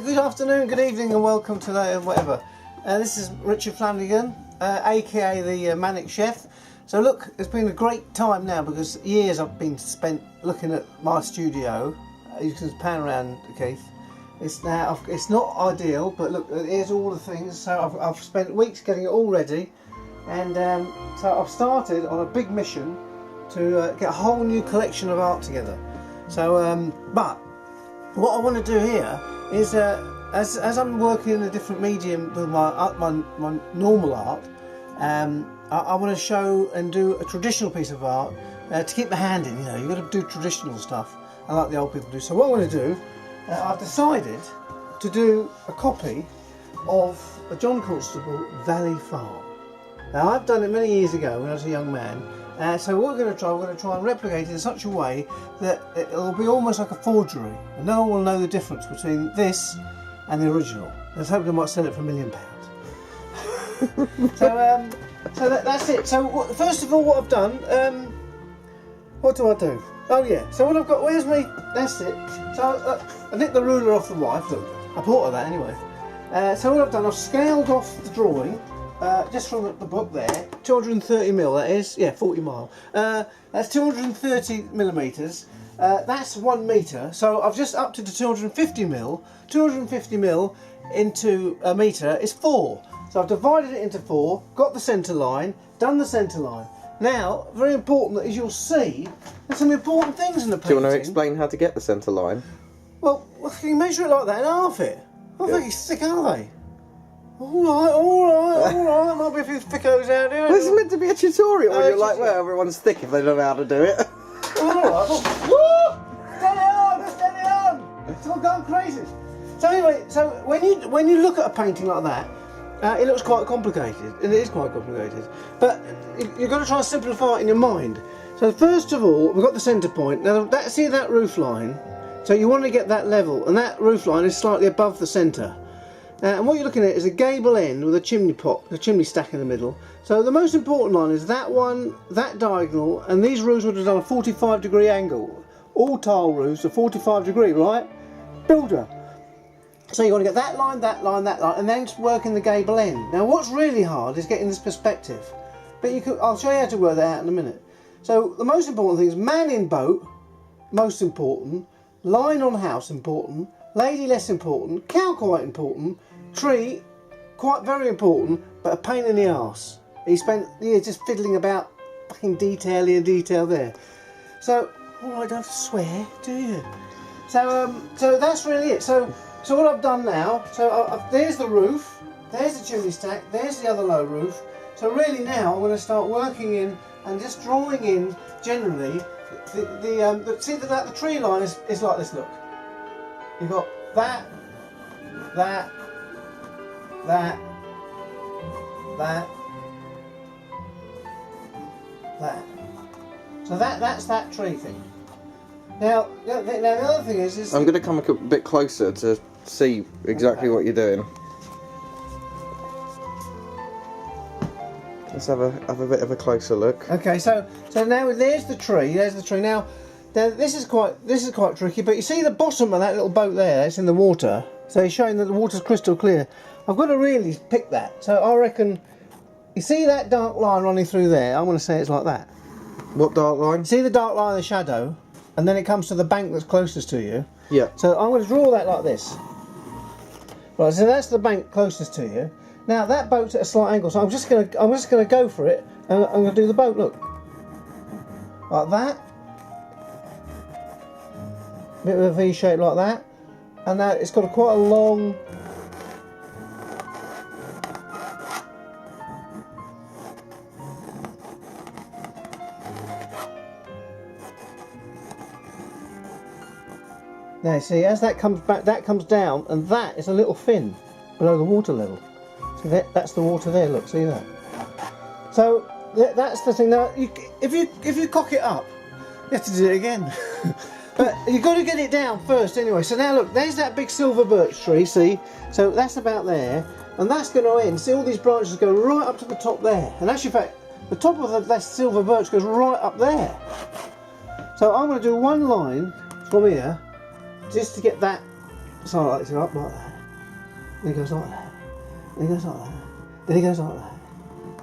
Good afternoon, good evening, and welcome to whatever. This is Richard Flanagan, aka the Manic Chef. So look, it's been a great time now because years I've been spent looking at my studio. You can pan around, Keith. It's now, it's not ideal, but look, here's all the things. So I've spent weeks getting it all ready, and so I've started on a big mission to get a whole new collection of art together. So, but what I want to do here is, as I'm working in a different medium with my normal art, I want to show and do a traditional piece of art to keep the hand in. You know, you've got to do traditional stuff, I like the old people do. So what I'm going to do, I've decided to do a copy of a John Constable Valley Farm. Now I've done it many years ago when I was a young man. So what we're going to try and replicate it in such a way that it'll be almost like a forgery, and no one will know the difference between this and the original. Let's hope they might sell it for £1 million. So that's it. So first of all, what I've done, what do I do? Oh yeah. So what I've got, where's me? That's it. So I nicked the ruler off the wife. Look, I bought her that anyway. So what I've done, I've scaled off the drawing. Just from the book there, 230mm, that is, yeah, 40 mile. That's 230 millimeters. That's 1 meter. So I've just upped it to 250mm. 250mm into a meter is 4. So I've divided it into 4, got the centre line, done the centre line. Now, very important that as you'll see, there's some important things in the painting. Do you want to explain how to get the centre line? Well, you measure it like that and half it. I think it's thick, are they? Alright, might be a few thickos out here. This is meant to be a tutorial where you're like, well, everyone's thick if they don't know how to do it. Alright, steady on! It's all gone crazy. So anyway, so when you look at a painting like that, it looks quite complicated, and it is quite complicated. But you've got to try and simplify it in your mind. So first of all, we've got the centre point. Now, see that roof line? So you want to get that level, and that roof line is slightly above the centre. And what you're looking at is a gable end with a chimney pot, a chimney stack in the middle. So the most important line is that one, that diagonal, and these roofs would have done a 45-degree angle. All tile roofs are 45-degree, right? Builder. So you want to get that line, that line, that line, and then working the gable end. Now what's really hard is getting this perspective. But I'll show you how to work that out in a minute. So the most important thing is man in boat, most important, line on house important, lady less important, cow quite important, tree quite very important, but a pain in the arse. He spent years just fiddling about fucking detail here, detail there. So, I don't have to swear, do you? So that's really it. So what I've done now, there's the roof, there's the chimney stack, there's the other low roof. So really now I'm going to start working in and just drawing in generally see that the tree line is like this. Look, you've got that. So that's that tree thing. Now the other thing is I'm going to come a bit closer to see exactly what you're doing. Let's have a bit of a closer look. Okay, so now there's the tree. Now this is quite tricky, but you see the bottom of that little boat there, it's in the water, so it's showing that the water's crystal clear. I've got to really pick that, so I reckon, you see that dark line running through there, I'm going to say it's like that. What dark line? See the dark line of the shadow, and then it comes to the bank that's closest to you? Yeah. So I'm going to draw that like this. Right, so that's the bank closest to you. Now that boat's at a slight angle, so I'm just going to go for it, and I'm going to do the boat, look. Like that. Bit of a V shape like that, and now it's got quite a long. Now see, as that comes back, that comes down, and that is a little fin below the water level. So that's the water there. Look, see that? So that's the thing. Now, if you cock it up, you have to do it again. But you've got to get it down first anyway. So now look, there's that big silver birch tree, see? So that's about there, and that's going to end. See, all these branches go right up to the top there. And actually, in fact, the top of that silver birch goes right up there. So I'm going to do one line from here, just to get that side up like that. Then it goes like that. Then it goes like that. Then it goes like that.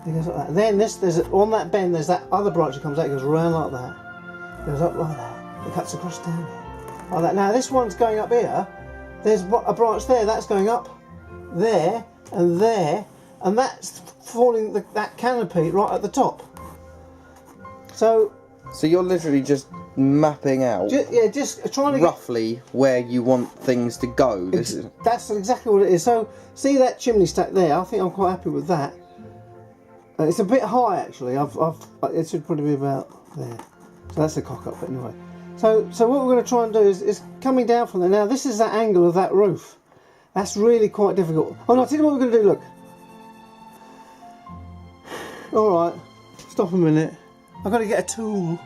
Then it goes like that. Then there's on that bend. There's that other branch that comes out. It goes around like that. It goes up like that. It cuts across down here. Like that. Now this one's going up here. There's a branch there. That's going up there, and that's falling that canopy right at the top. So you're literally just mapping out. Just trying to roughly where you want things to go. That's exactly what it is. So see that chimney stack there? I think I'm quite happy with that. It's a bit high actually. It should probably be about there. So that's the cock up, but anyway. So what we're going to try and do is coming down from there. Now this is that angle of that roof. That's really quite difficult. Oh no, I'll tell you what we're going to do. Look. All right. Stop a minute. I've got to get a tool.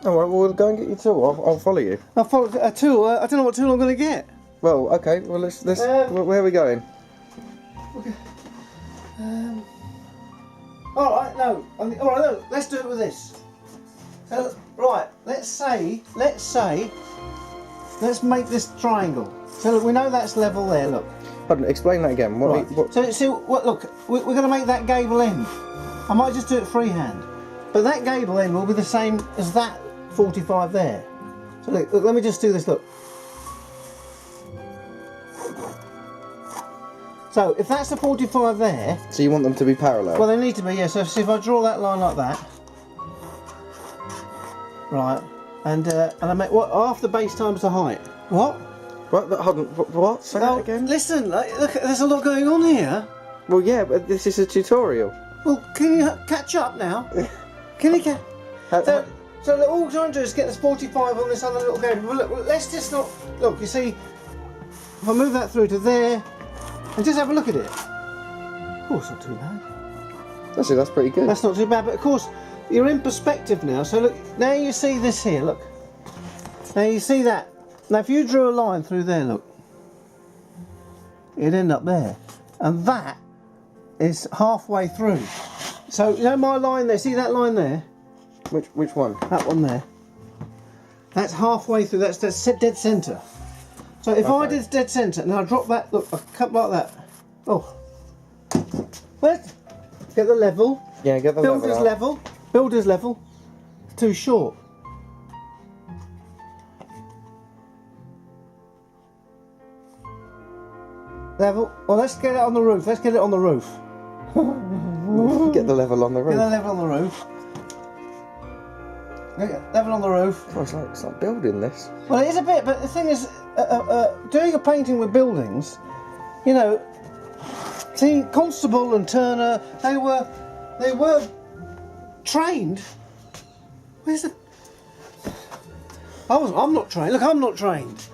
All right, well, we'll go and get your tool. I'll follow you. I'll follow a tool. I don't know what tool I'm going to get. Well, okay. Well, let's. Where are we going? Okay. All right. No. All right. No. Let's do it with this. So, right. Let's make this triangle. So look, we know that's level there. Look. Pardon. Explain that again. Right. So look, we're going to make that gable end. I might just do it freehand, but that gable end will be the same as that 45 there. So look, let me just do this. Look. So if that's the 45 there. So you want them to be parallel? Well, they need to be. Yeah. So if I draw that line like that. Right, and I make what half the base times the height. What? What? Hold on. What? Say that again. Listen, look, there's a lot going on here. Well, yeah, but this is a tutorial. Well, can you catch up now? Can you catch? So all we're trying to do is get this 45 on this other little game. Well, look, let's just not look. You see, if I move that through to there, and just have a look at it. Oh, it's not too bad. Actually, that's pretty good. That's not too bad, but of course. You're in perspective now, so look, now you see this here, look. Now you see that. Now if you drew a line through there, look, it'd end up there. And that is halfway through. So, you know my line there, see that line there? Which one? That one there. That's halfway through, that's dead centre. So if I did dead centre, and I drop that, look, I cut like that. Oh. Let's get the level. Yeah, get the Builder's level. Builder's level. It's too short. Level. Well, let's get it on the roof. Let's get it on the roof. Get the level on the roof. Get the level on the roof. Get level on the roof. Oh, it's like building this. Well, it is a bit, but the thing is, doing a painting with buildings, you know, see, Constable and Turner, they were trained. Where's the? I'm not trained. Look, I'm not trained.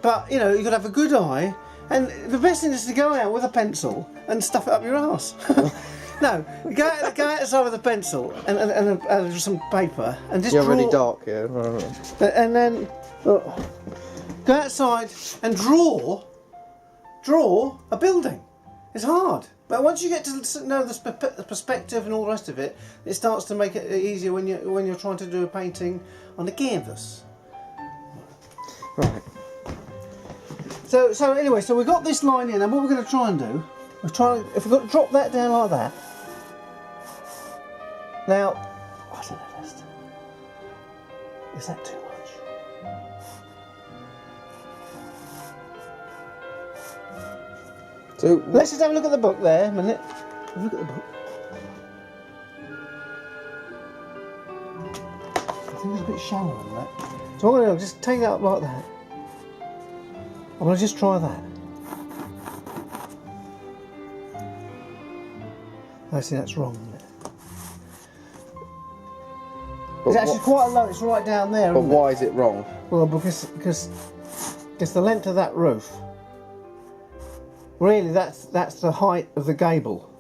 But you know, you got to have a good eye, and the best thing is to go out with a pencil and stuff it up your arse. No, go outside with a pencil and some paper and just draw. You're really dark here. And then go outside and draw a building. It's hard. But once you get to know the perspective and all the rest of it, it starts to make it easier when you're trying to do a painting on a canvas. Right. So anyway, so we've got this line in, and what we're going to try and do, if we've got to drop that down like that. Now, I don't know, is that too much? So let's just have a look at the book there a minute. Look at the book. I think it's a bit shallow on that. So I'm going to just take that up like that. I'm going to just try that. I see that's wrong, isn't it? It's actually quite low, it's right down there. But why is it wrong? Well, because the length of that roof. Really, that's the height of the gable.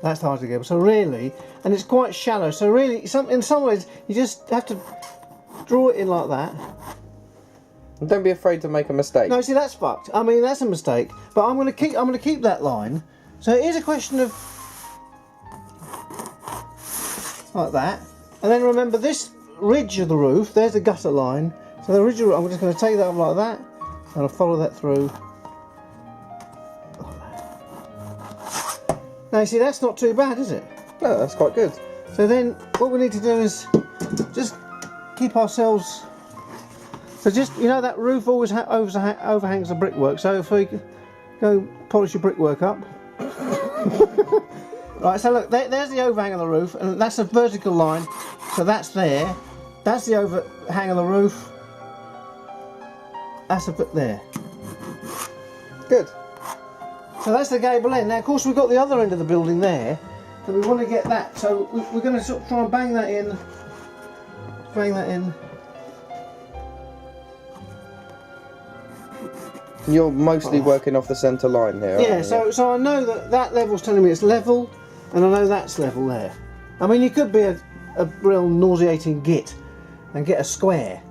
That's the height of the gable. So really, and it's quite shallow. So really, in some ways, you just have to draw it in like that. And don't be afraid to make a mistake. No, see, that's fucked. I mean, that's a mistake. But I'm going to keep that line. So it is a question of like that. And then remember this ridge of the roof. There's the gutter line. So the ridge of the roof, I'm just going to take that up like that, and I'll follow that through. Like that. Now you see, that's not too bad, is it? No, that's quite good. So then what we need to do is just keep ourselves... So just, you know, that roof always overhangs the brickwork, so if we go polish your brickwork up. Right, so look, there's the overhang of the roof, and that's a vertical line, so that's there. That's the overhang of the roof. That's a bit there. Good. So that's the gable end. Now, of course, we've got the other end of the building there, so we want to get that. So we're going to sort of try and bang that in. Bang that in. You're mostly working off the centre line here. Yeah, so I know that level's telling me it's level, and I know that's level there. I mean, you could be a real nauseating git and get a square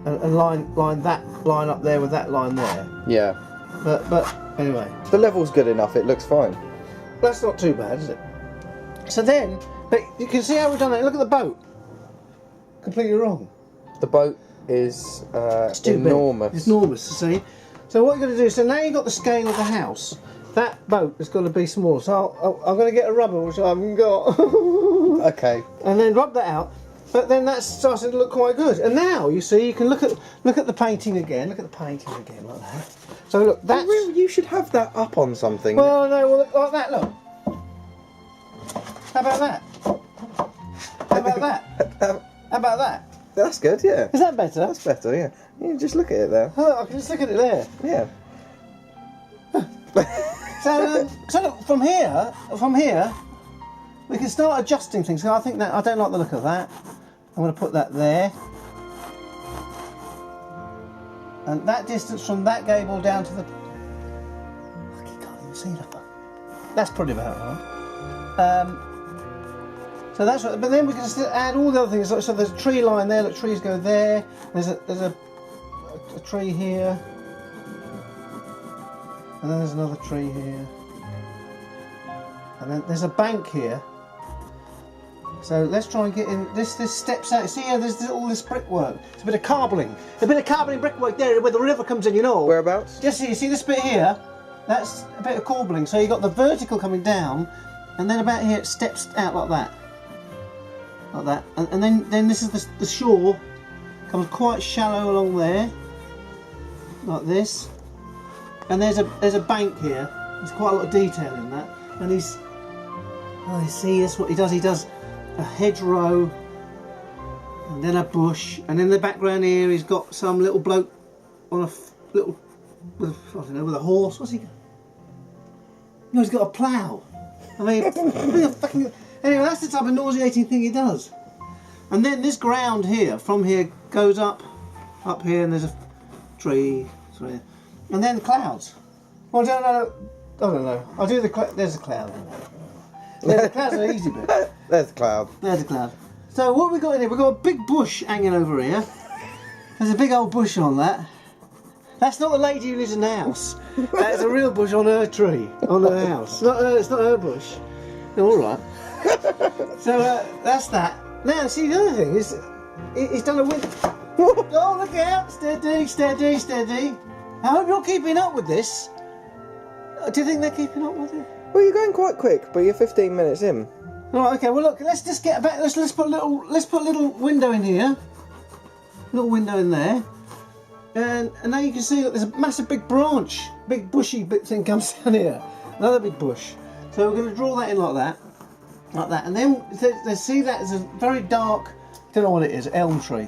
and line that line up there with that line there. Yeah. But anyway, The level's good enough, it looks fine. that's not too bad, is it? So then, but you can see how we've done it. Look at the boat. Completely wrong. The boat is It's too big. enormous. It's enormous, you see. So what you're going to do, so now you've got the scale of the house, that boat has got to be small. So I'm going to get a rubber, which I haven't got. Okay. And then rub that out. But then that's starting to look quite good. And now, you see, you can look at the painting again. Look at the painting again, like that. So look, that's... You should have that up on something. Well, no, well, like that, look. How about that? How about that? How about that? That's good, yeah. Is that better? That's better, yeah. You just look at it there. Oh, I can just look at it there. Yeah. So look, from here, we can start adjusting things. So I think that I don't like the look of that. I'm going to put that there, and that distance from that gable down to the. I can't even see that. That's probably about right. So that's right. But then we can still add all the other things. So there's a tree line there. Look, trees go there. There's a tree here. And then there's another tree here. And then there's a bank here. So let's try and get in. This steps out. See here, there's all this brickwork. It's a bit of carbling. A bit of carbling brickwork there where the river comes in, you know. Whereabouts? Just see, you see this bit here? That's a bit of corbling. So you've got the vertical coming down, and then about here it steps out like that. Like that. And then this is the shore. Comes quite shallow along there. Like this. And there's a bank here. There's quite a lot of detail in that. And you see this what he does? He does a hedgerow, and then a bush, and in the background here he's got some little bloke on a little, I don't know, with a horse. What's he got? No, he's got a plough. I mean, anyway, that's the type of nauseating thing he does. And then this ground here, from here, goes up here, and there's a tree, and then the clouds. Well, I don't know. I'll do there's a cloud. The clouds are easy bit. There's the cloud. There's a cloud. So what have we got in here? We've got a big bush hanging over here. There's a big old bush on that. That's not the lady who lives in the house. That's a real bush on her tree, on her house. It's not her bush. All right. So that's that. Now, see, the other thing is, he's done a window. Oh, look out! Steady, steady, steady. I hope you're keeping up with this. Do you think they're keeping up with it? Well, you're going quite quick, but you're 15 minutes in. Right, okay. Well, look. Let's just get back. Let's put a little window in here. Little window in there. And now you can see that there's a massive big branch, big bushy bit thing comes down here. Another big bush. So we're going to draw that in like that, and then see that as a very dark. Don't know what it is. Elm tree.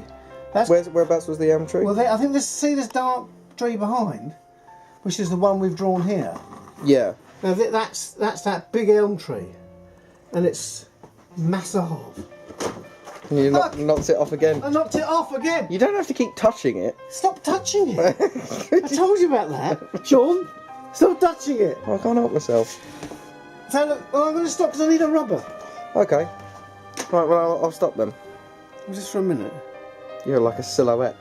Whereabouts was the elm tree? Well, I think see this dark tree behind, which is the one we've drawn here. Yeah. Now that's that big elm tree, and it's massive. And you knocked it off again. I knocked it off again. You don't have to keep touching it. Stop touching it. I told you about that, Sean. Stop touching it. I can't help myself. So look, well, I'm going to stop because I need a rubber. Okay. Right, well, I'll stop then. Just for a minute. You're like a silhouette.